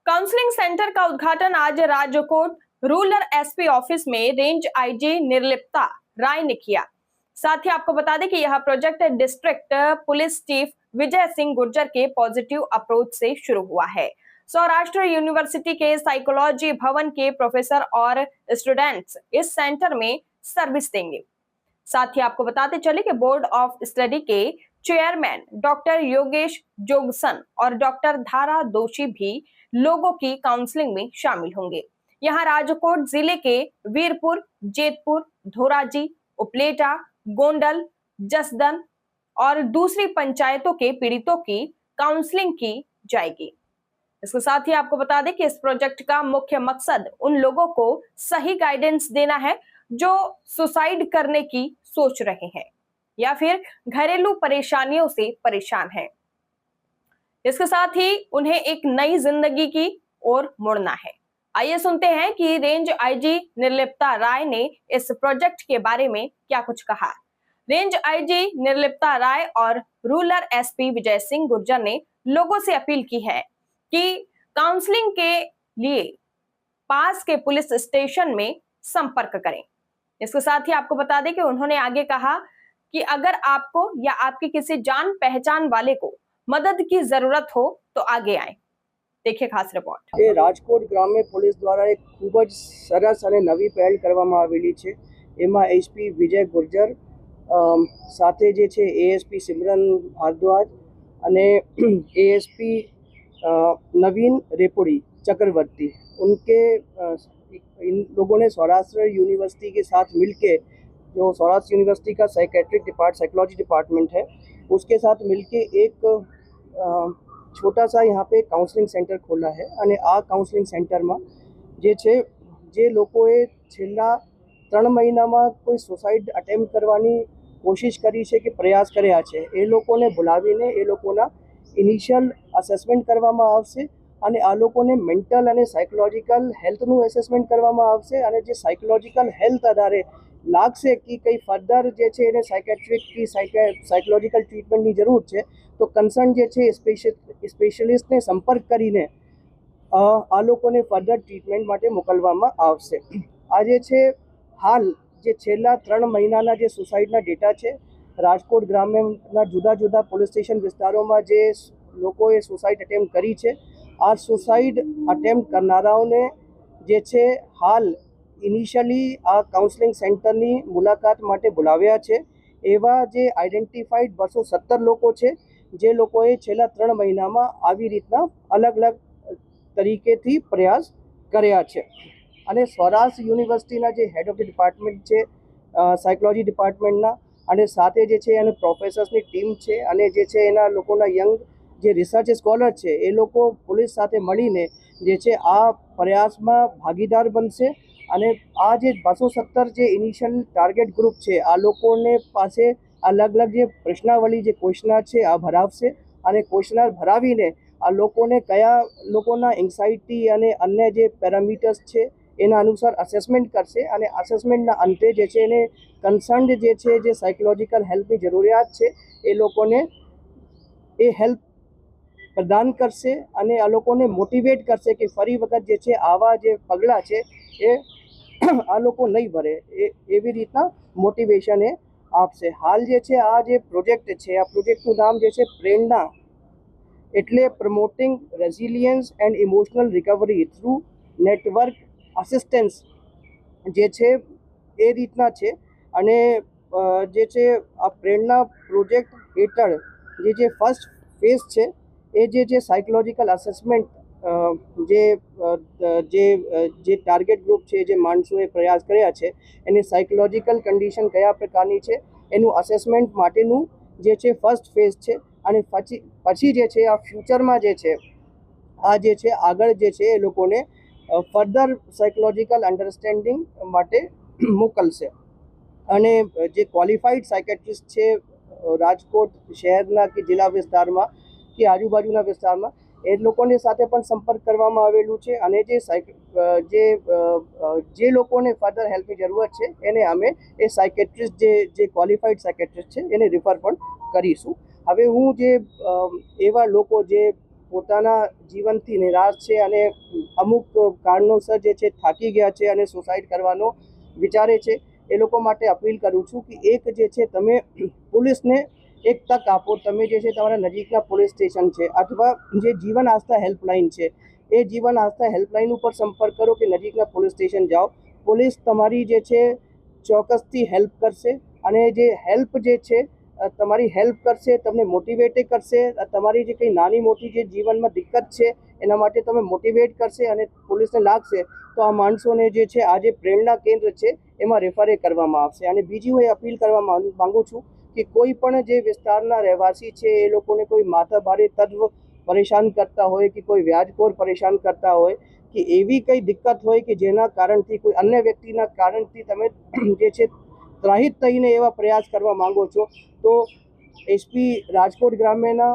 Counselling centre का उद्घाटन आज राजकोट रूरल एसपी ऑफिस में रेंज आईजी निर्लिप्ता राय ने किया। साथ ही आपको बता दें कि यह project district police chief Vijay Singh Gurjar के पॉजिटिव अप्रोच से शुरू हुआ है। सौराष्ट्र यूनिवर्सिटी के साइकोलॉजी भवन के प्रोफेसर और स्टूडेंट्स इस सेंटर में सर्विस देंगे। साथ ही आपको बताते चले कि बोर्ड ऑफ स्टडी के चेयरमैन डॉक्टर योगेश जोगसन और डॉक्टर धारा दोषी भी लोगों की काउंसलिंग में शामिल होंगे। यहाँ राजकोट जिले के वीरपुर, जेतपुर, धोराजी, उपलेटा, गोंडल, जसदन और दूसरी पंचायतों के पीड़ितों की काउंसलिंग की जाएगी। इसके साथ ही आपको बता दें कि इस प्रोजेक्ट का मुख्य मकसद उन लोगों को सही गाइडेंस देना है जो सुसाइड करने की सोच रहे हैं या फिर घरेलू परेशानियों से परेशान हैं। इसके साथ ही उन्हें एक नई जिंदगी की ओर मुड़ना है। आइए सुनते हैं कि रेंज आईजी निर्लिप्ता राय ने इस प्रोजेक्ट के बारे में क्या कुछ कहा। रेंज आईजी निर्लिप्ता राय और रूरल एसपी विजय सिंह गुर्जर ने लोगों से अपील की है कि काउंसलिंग के लिए पास के पुलिस स्टेशन में संपर्क करें। इसके साथ ही आपको बता दें कि उन्होंने आगे कहा कि अगर आपको या आपके किसी जान पहचान वाले को मदद की जरूरत हो तो आगे आए। देखिए खास रिपोर्ट। ये राजकोट ग्राम्य पुलिस द्वारा एक खूब ज सरस અને નવી પહેલ કરવામાં આવેલી છે। એમાં એસપી વિજય ગુર્જર સાથે જે છે એએસપી સિમરન ભારદ્વાજ અને એએસપી नवीन रेपुड़ी चक्रवर्ती उनके इन लोगों ने सौराष्ट्र यूनिवर्सिटी के साथ मिलके, जो सौराष्ट्र यूनिवर्सिटी का साइकोलॉजी डिपार्टमेंट है, उसके साथ मिलके एक छोटा सा यहाँ पे काउंसलिंग सेंटर खोला है। અને આ કાઉન્સલિંગ સેન્ટરમાં જે છે જે લોકોએ છેલ્લા 3 મહિનામાં કોઈ સુસાઇડ અટેમ્પ્ટ કરવાની કોશિશ કરી છે કે પ્રયાસ કર્યા છે, એ લોકોને બોલાવીને એ લોકોના ઇનિશિયલ અસેસમેન્ટ કરવામાં આવશે અને આ લોકોને મેન્ટલ અને સાયકોલોજીકલ હેલ્થનું એસેસમેન્ટ કરવામાં આવશે અને જે સાયકોલોજીકલ હેલ્થ આધારે લાગશે કે કંઈ ફર્ધર જે છે એને સાયકેટ્રિક કે સાયકોલોજીકલ ટ્રીટમેન્ટની જરૂર છે તો કન્સર્ન જે છે સ્પેશિયલિસ્ટને સંપર્ક કરીને આ લોકોને ફર્ધર ટ્રીટમેન્ટ માટે મોકલવામાં આવશે। આ જે છે હાલ જે છેલ્લા 3 મહિનાના જે સુસાઇડના ડેટા છે, રાજકોટ ગ્રામ્યના જુદા જુદા પોલીસ સ્ટેશન વિસ્તારોમાં જે લોકોએ સુસાઇડ અટેમ્પ્ટ કરી છે, આ સુસાઇડ અટેમ્પ્ટ કરનારાઓને જે છે હાલ ઇનિશિયલી આ કાઉન્સલિંગ સેન્ટરની મુલાકાત માટે બોલાવ્યા છે। એવા જે આઈડેન્ટિફાઈડ 217 લોકો છે જે લોકોએ છેલ્લા 3 મહિનામાં આવી રીતના અલગ અલગ તરીકેથી પ્રયાસ કર્યા છે। અને સૌરાષ્ટ્ર યુનિવર્સિટીના જે હેડ ઓફ ધ ડિપાર્ટમેન્ટ છે સાયકોલોજી ડિપાર્ટમેન્ટના અને સાથે જે છે એના પ્રોફેસર્સની ટીમ છે અને જે છે એના લોકોના યંગ જે રિસર્ચ સ્કોલર છે એ લોકો પોલીસ સાથે મળીને જે છે આ પ્રયાસમાં ભાગીદાર બનશે અને આ જે 217 જે ઇનિશિયલ ટાર્ગેટ ગ્રુપ છે આ લોકોને પાસે અલગ અલગ જે પ્રશ્નાવલી જે ક્વેશ્ચનર છે આ ભરાવશે અને ક્વેશ્ચનર ભરાવીને આ લોકોને કયા લોકોના એન્ઝાઇટી અને અન્ય જે પેરામીટર્સ છે એના અનુસાર અસેસમેન્ટ કરશે અને અસેસમેન્ટના અંતે જે છે એને કન્સર્ન્ડ જે છે જે સાયકોલોજીકલ હેલ્પની જરૂરિયાત છે એ લોકોને એ હેલ્પ પ્રદાન કરશે અને આ લોકોને મોટિવેટ કરશે કે ફરી વખત જે છે આવા જે પગલાં છે એ આ લોકો નહીં ભરે, એવી રીતના મોટિવેશન એ આપશે। હાલ જે છે આ જે પ્રોજેક્ટ છે આ પ્રોજેક્ટનું નામ જે છે પ્રેરણા એટલે promoting resilience and emotional recovery through network assistance જે છે એ રીતના છે। અને જે છે આ પ્રેરણા પ્રોજેક્ટ હેઠળ જે ફર્સ્ટ ફેઝ છે એ જે સાયકોલોજીકલ અસેસમેન્ટ જે ટાર્ગેટ ગ્રુપ છે જે માણસોએ પ્રયાસ કર્યા છે એને સાયકોલોજીકલ કન્ડિશન કયા પ્રકારની છે એનું અસેસમેન્ટ માટેનું જે છે ફર્સ્ટ ફેઝ છે। અને પછી જે છે આ ફ્યુચરમાં જે છે આ જે છે આગળ જે છે એ લોકોને ફર્ધર સાયકોલોજીકલ અન્ડરસ્ટેન્ડિંગ માટે મોકલશે। અને જે ક્વોલિફાઈડ સાયકેટ્રિસ્ટ છે રાજકોટ શહેરના કે જિલ્લા વિસ્તારમાં કે આજુબાજુના વિસ્તારમાં એ લોકોની સાથે પણ સંપર્ક કરવામાં આવેલું છે અને જે લોકોને ફર્ધર હેલ્પની જરૂરત છે એને અમે એ સાયકેટ્રિસ્ટ જે ક્વોલિફાઈડ સાયકેટ્રિસ્ટ છે એને રિફર પણ કરીશું। હવે હું જે એવા લોકો જે પોતાના જીવનથી નિરાશ છે અને અમુક કારણોસર જે છે થાકી ગયા છે અને સુસાઇડ કરવાનો વિચારે છે, એ લોકો માટે અપીલ કરું છું કે એક જે છે તમે પોલીસને એક તક આપો. તમે જે છે તમારા નજીકના પોલીસ સ્ટેશન છે અથવા જે જીવન આસ્થા હેલ્પલાઇન છે એ જીવન આસ્થા હેલ્પલાઇન ઉપર સંપર્ક કરો કે નજીકના પોલીસ સ્ટેશન જાઓ. પોલીસ તમારી જે છે ચોક્કસથી હેલ્પ કરશે અને જે હેલ્પ જે છે તમારી હેલ્પ કરશે, તમને મોટિવેટ કરશે. તમારી જે કંઈ નાની મોટી જે જીવનમાં દિક્કત છે એના માટે તમે મોટિવેટ કરશે અને પોલીસને લાગશે તો આ માણસોને જે છે આ જે પ્રેરણા કેન્દ્ર છે એમાં રેફરે કરવામાં આવશે. અને બીજી હું એ અપીલ કરવા માંગુ છું કે કોઈ પણ જે વિસ્તારના રહેવાસી છે એ લોકોને કોઈ માથાભારે તત્વ પરેશાન કરતા હોય કે કોઈ વ્યાજખોર પરેશાન કરતા હોય કે એવી કંઈ દિક્કત હોય કે જેના કારણથી કોઈ અન્ય વ્યક્તિના કારણથી તમે જે છે ત્રાહિત થઈને એવા પ્રયાસ કરવા માંગો છો તો એસપી રાજકોટ ગ્રામ્યના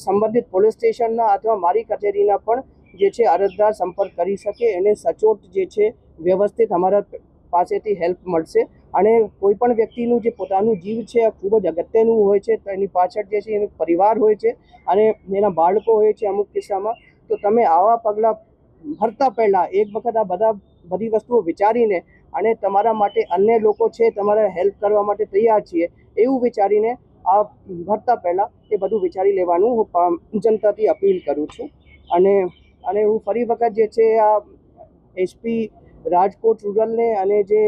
સંબંધિત પોલીસ સ્ટેશનના અથવા મારી કચેરીના પણ જે છે અરજદાર સંપર્ક કરી શકે. એને સચોટ જે છે વ્યવસ્થિત અમારા પાસેથી હેલ્પ મળશે. અને કોઈ પણ વ્યક્તિનું જે પોતાનું જીવ છે આ ખૂબ જ અગત્યનું હોય છે. તો એની પાછળ જે છે એનો પરિવાર હોય છે અને એના બાળકો હોય છે અમુક કિસ્સામાં. તો તમે આવા પગલાં ભરતા પહેલાં એક વખત આ બધી વસ્તુઓ વિચારીને અને તમારા માટે અન્ય લોકો છે તમારા હેલ્પ કરવા માટે તૈયાર છીએ એવું વિચારીને આ ભરતા પહેલાં એ બધું વિચારી લેવાનું હું જનતાથી અપીલ કરું છું. અને હું ફરી વખત જે છે આ એસપી રાજકોટ રૂરલને અને જે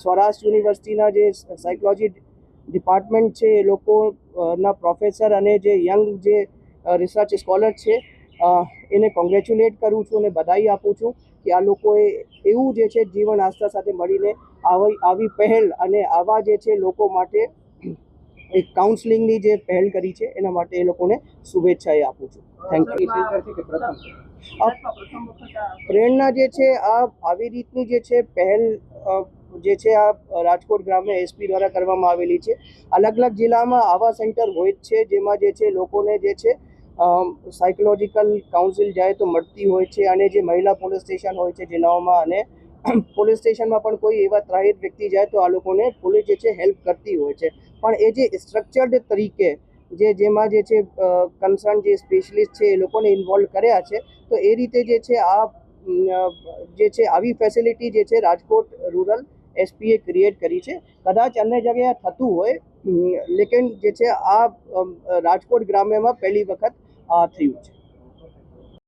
સૌરાષ્ટ્ર યુનિવર્સિટીના જે સાયકોલોજી ડિપાર્ટમેન્ટ છે એ લોકોના પ્રોફેસર અને જે યંગ જે રિસર્ચ સ્કોલર છે એને કોંગ્રેચ્યુલેટ કરું છું અને બધાઈ આપું છું કે આ લોકોએ એવું જે છે જીવન આસ્થા સાથે મળીને આવી પહેલ અને આવા જે છે લોકો માટે એક કાઉન્સલિંગની જે પહેલ કરી છે એના માટે એ લોકોને શુભેચ્છાએ આપું છું. Thank you. પ્રેરણા જે છે આવી રીતની જે છે પહેલ જે છે આ રાજકોટ ગ્રામ્ય એસપી દ્વારા કરવામાં આવેલી છે. અલગ અલગ જિલ્લામાં આવા સેન્ટર હોય જ છે જેમાં જે છે લોકોને જે છે સાયકોલોજીકલ કાઉન્સિલ જાય તો મળતી હોય છે. અને જે મહિલા પોલીસ સ્ટેશન હોય છે જિલ્લાઓમાં અને પોલીસ સ્ટેશનમાં પણ કોઈ એવા ત્રાહિત વ્યક્તિ જાય તો આ લોકોને પોલીસ જે છે હેલ્પ કરતી હોય છે. પણ એ જે સ્ટ્રક્ચર્ડ તરીકે જેમાં જે છે કન્સર્ન જે સ્પેશિયલિસ્ટ છે એ લોકોને ઇન્વોલ્વ કર્યા છે તો એ રીતે જે છે આવી ફેસિલિટી જે છે રાજકોટ રૂરલ એસપીએ ક્રિએટ કરી છે. કદાચ અન્ય જગ્યાએ થતું હોય લેકિન જે છે આ રાજકોટ ગ્રામ્યમાં પહેલી વખત થયું છે.